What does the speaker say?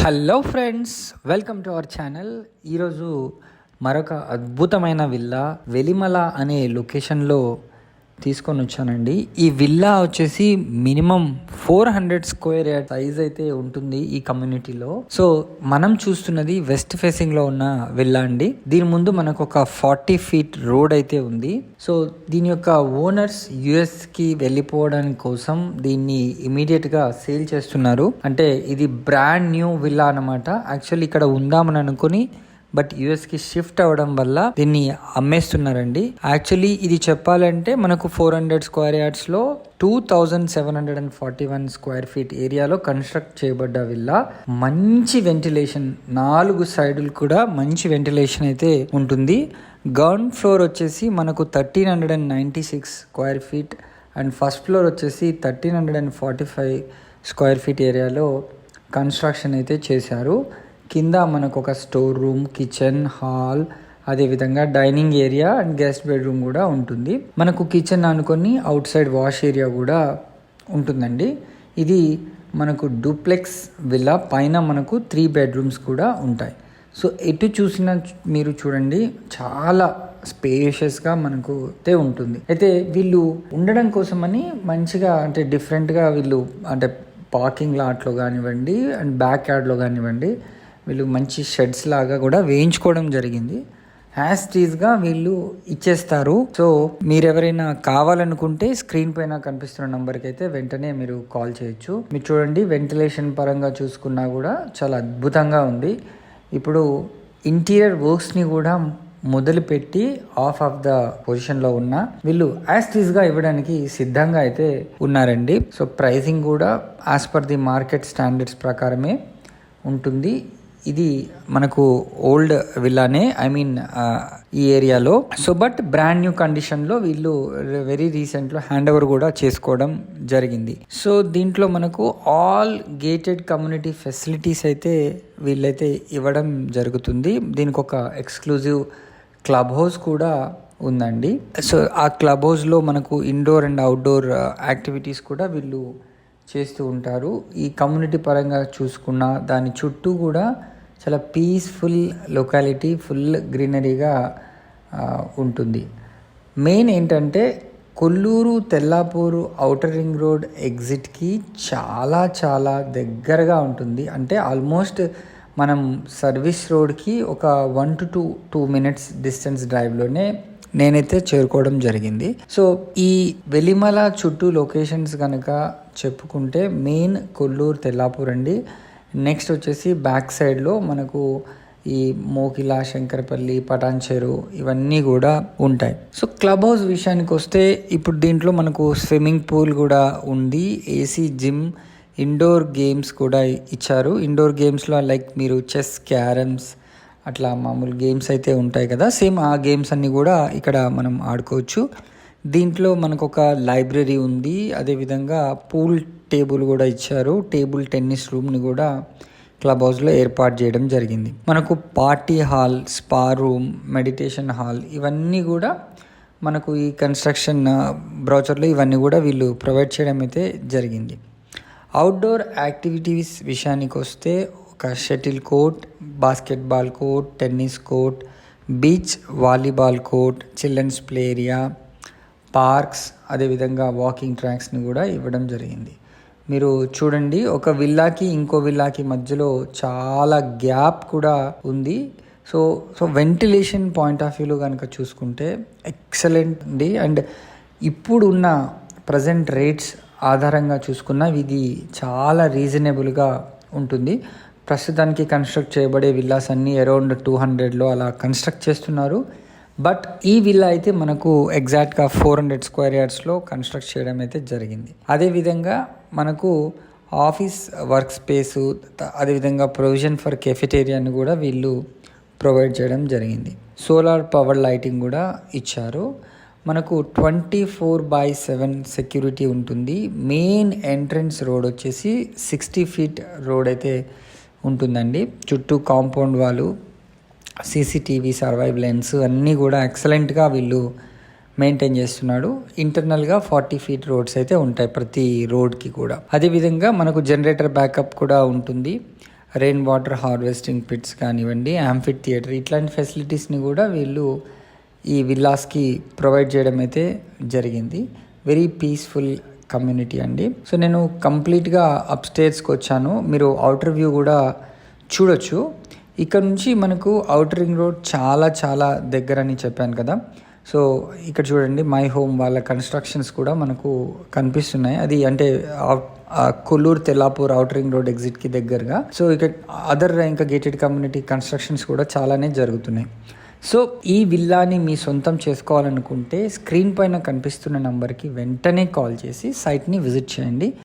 Hello friends, welcome to our channel. ఈరోజు మరొక అద్భుతమైన విల్లా వెలిమల అనే లొకేషన్లో తీసుకొని వచ్చానండి. ఈ విల్లా వచ్చేసి మినిమం 400 స్క్వేర్ యార్డ్ సైజ్ అయితే ఉంటుంది ఈ కమ్యూనిటీలో. సో మనం చూస్తున్నది వెస్ట్ ఫేసింగ్ లో ఉన్న విల్లా అండి. దీని ముందు మనకు ఒక 40 ఫీట్ రోడ్ అయితే ఉంది. సో దీని యొక్క ఓనర్స్ యుఎస్ కి వెళ్ళిపోవడానికి కోసం దీన్ని ఇమీడియట్ గా సేల్ చేస్తున్నారు. అంటే ఇది బ్రాండ్ న్యూ విల్లా అన్నమాట. యాక్చువల్లీ ఇక్కడ ఉందామని అనుకుని బట్ యుఎస్కి షిఫ్ట్ అవ్వడం వల్ల దీన్ని అమ్మేస్తున్నారండి. యాక్చువల్లీ ఇది చెప్పాలంటే మనకు 400 స్క్వేర్ యార్డ్స్లో 2741 స్క్వేర్ ఫీట్ ఏరియాలో కన్స్ట్రక్ట్ చేయబడ్డ విల్లా. మంచి వెంటిలేషన్, 4 సైడులు కూడా మంచి వెంటిలేషన్ అయితే ఉంటుంది. గ్రౌండ్ ఫ్లోర్ వచ్చేసి మనకు 1396 square feet and first floor వచ్చేసి 1345 స్క్వేర్ ఫీట్ ఏరియాలో కన్స్ట్రక్షన్ అయితే చేశారు. కింద మనకు ఒక స్టోర్ రూమ్, కిచెన్, హాల్, అదేవిధంగా dining area and guest bedroom కూడా ఉంటుంది. మనకు కిచెన్ అనుకొని అవుట్ సైడ్ వాష్ ఏరియా కూడా ఉంటుందండి. ఇది మనకు డూప్లెక్స్ విల్లా. పైన మనకు 3 బెడ్రూమ్స్ కూడా ఉంటాయి. సో ఎటు చూసినా మీరు చూడండి, చాలా స్పేషియస్గా మనకు అయితే ఉంటుంది. అయితే వీళ్ళు ఉండడం కోసమని మంచిగా అంటే డిఫరెంట్గా వీళ్ళు అంటే పార్కింగ్ లాట్లో కానివ్వండి అండ్ బ్యాక్ యార్డ్లో కానివ్వండి వీళ్ళు మంచి షెడ్స్ లాగా కూడా వేయించుకోవడం జరిగింది. యాజ్ టీజ్గా వీళ్ళు ఇచ్చేస్తారు. సో మీరు ఎవరైనా కావాలనుకుంటే స్క్రీన్ పైన కనిపిస్తున్న నంబర్కి అయితే వెంటనే మీరు కాల్ చేయొచ్చు. మీరు చూడండి, వెంటిలేషన్ పరంగా చూసుకున్నా కూడా చాలా అద్భుతంగా ఉంది. ఇప్పుడు ఇంటీరియర్ వర్క్స్ని కూడా మొదలుపెట్టి ఆఫ్ ద పొజిషన్లో ఉన్న వీళ్ళు యాజ్ టీజ్గా ఇవ్వడానికి సిద్ధంగా అయితే ఉన్నారండి. సో ప్రైసింగ్ కూడా as per the market standards ప్రకారమే ఉంటుంది. ఇది మనకు ఓల్డ్ విల్లానే, ఈ ఏరియాలో. సో బట్ బ్రాండ్ న్యూ కండిషన్లో వీళ్ళు వెరీ రీసెంట్లో హ్యాండ్ ఓవర్ కూడా చేసుకోవడం జరిగింది. సో దీంట్లో మనకు ఆల్ గేటెడ్ కమ్యూనిటీ ఫెసిలిటీస్ అయితే వీళ్ళైతే ఇవ్వడం జరుగుతుంది. దీనికి ఒక ఎక్స్క్లూజివ్ క్లబ్ హౌస్ కూడా ఉందండి. సో ఆ క్లబ్ హౌస్లో మనకు ఇండోర్ అండ్ అవుట్డోర్ యాక్టివిటీస్ కూడా వీళ్ళు చేస్తూ ఉంటారు. ఈ కమ్యూనిటీ పరంగా చూసుకున్న దాని చుట్టూ కూడా చాలా పీస్ఫుల్ లొకాలిటీ, ఫుల్ గ్రీనరీగా ఉంటుంది. మెయిన్ ఏంటంటే Kollur Tellapur outer ring road ఎగ్జిట్కి చాలా చాలా దగ్గరగా ఉంటుంది. అంటే ఆల్మోస్ట్ మనం సర్వీస్ రోడ్కి ఒక 1 to 2 minutes డిస్టెన్స్ డ్రైవ్లోనే నేనైతే చేరుకోవడం జరిగింది. సో ఈ వెలిమల చుట్టూ లొకేషన్స్ కనుక చెప్పుకుంటే మెయిన్ కొల్లూరు తెల్లాపూర్ అండి. నెక్స్ట్ వచ్చేసి బ్యాక్ సైడ్లో మనకు ఈ మోకిలా, శంకరపల్లి, పటాన్చెరు ఇవన్నీ కూడా ఉంటాయి. సో క్లబ్ హౌస్ విషయానికి వస్తే ఇప్పుడు దీంట్లో మనకు స్విమ్మింగ్ పూల్ కూడా ఉంది, ఏసీ జిమ్, ఇండోర్ గేమ్స్ కూడా ఇచ్చారు. ఇండోర్ గేమ్స్లో లైక్ మీరు చెస్, క్యారమ్స్ అట్లా మామూలు గేమ్స్ అయితే ఉంటాయి కదా, సేమ్ ఆ గేమ్స్ అన్నీ కూడా ఇక్కడ మనం ఆడుకోవచ్చు. దీంట్లో మనకు ఒక లైబ్రరీ ఉంది, అదేవిధంగా పూల్ టేబుల్ కూడా ఇచ్చారు. టేబుల్ టెన్నిస్ రూమ్ని కూడా క్లబ్ హౌస్లో ఏర్పాటు చేయడం జరిగింది. మనకు party hall, spa room, meditation hall ఇవన్నీ కూడా మనకు ఈ కన్స్ట్రక్షన్ బ్రౌచర్లో ఇవన్నీ కూడా వీళ్ళు ప్రొవైడ్ చేయడం అయితే జరిగింది. అవుట్డోర్ యాక్టివిటీస్ విషయానికి వస్తే ఒక shuttle court, basketball court, tennis court, beach volleyball court, children's play area, parks, అదేవిధంగా వాకింగ్ ట్రాక్స్ని కూడా ఇవ్వడం జరిగింది. మీరు చూడండి, ఒక విల్లాకి ఇంకో విల్లాకి మధ్యలో చాలా గ్యాప్ కూడా ఉంది. సో వెంటిలేషన్ పాయింట్ ఆఫ్ వ్యూలో కనుక చూసుకుంటే ఎక్సలెంట్ ఉంది. అండ్ ఇప్పుడున్న ప్రజెంట్ రేట్స్ ఆధారంగా చూసుకున్న ఇది చాలా రీజనబుల్గా ఉంటుంది. ప్రస్తుతానికి కన్స్ట్రక్ట్ చేయబడే విల్లాస్ అన్నీ అరౌండ్ 200లో అలా కన్స్ట్రక్ట్ చేస్తున్నారు. బట్ ఈ విల్లా అయితే మనకు ఎగ్జాక్ట్గా 400 స్క్వేర్ యార్డ్స్లో కన్స్ట్రక్ట్ చేయడం అయితే జరిగింది. అదేవిధంగా మనకు ఆఫీస్ వర్క్ స్పేసు, అదేవిధంగా ప్రొవిజన్ ఫర్ కెఫెటేరియాని కూడా వీళ్ళు ప్రొవైడ్ చేయడం జరిగింది. సోలార్ పవర్ లైటింగ్ కూడా ఇచ్చారు. మనకు 24/7 సెక్యూరిటీ ఉంటుంది. మెయిన్ ఎంట్రన్స్ రోడ్ వచ్చేసి 60 ఫీట్ రోడ్ అయితే ఉంటుందండి. చుట్టూ కాంపౌండ్ వాళ్ళు, సీసీటీవీ, సర్వైవ్ లెన్స్ అన్నీ కూడా ఎక్సలెంట్గా వీళ్ళు మెయింటైన్ చేస్తున్నాడు. ఇంటర్నల్గా 40 ఫీట్ రోడ్స్ అయితే ఉంటాయి ప్రతి రోడ్కి కూడా. అదేవిధంగా మనకు జనరేటర్ బ్యాకప్ కూడా ఉంటుంది. రెయిన్ వాటర్ హార్వెస్టింగ్ పిట్స్ కానివ్వండి, యాంఫిట్ థియేటర్ ఇట్లాంటి ఫెసిలిటీస్ని కూడా వీళ్ళు ఈ విల్లాస్కి ప్రొవైడ్ చేయడం అయితే జరిగింది. వెరీ పీస్ఫుల్ కమ్యూనిటీ అండి. సో నేను కంప్లీట్గా అప్స్టేర్స్కి వచ్చాను. మీరు అవుటర్ వ్యూ కూడా చూడొచ్చు. ఇక్కడ నుంచి మనకు అవుటర్ రింగ్ రోడ్ చాలా దగ్గర అని చెప్పాను కదా. సో ఇక్కడ చూడండి, మై హోమ్ వాళ్ళ కన్స్ట్రక్షన్స్ కూడా మనకు కనిపిస్తున్నాయి. అది అంటే Kollur Tellapur outer ring road ఎగ్జిట్కి దగ్గరగా. సో ఇక్కడ అదర్ ఇంకా గేటెడ్ కమ్యూనిటీ కన్స్ట్రక్షన్స్ కూడా చాలానే జరుగుతున్నాయి. సో ఈ విల్లాని మీ సొంతం చేసుకోవాలనుకుంటే స్క్రీన్ పైన కనిపిస్తున్న నంబర్కి వెంటనే కాల్ చేసి సైట్ని విజిట్ చేయండి.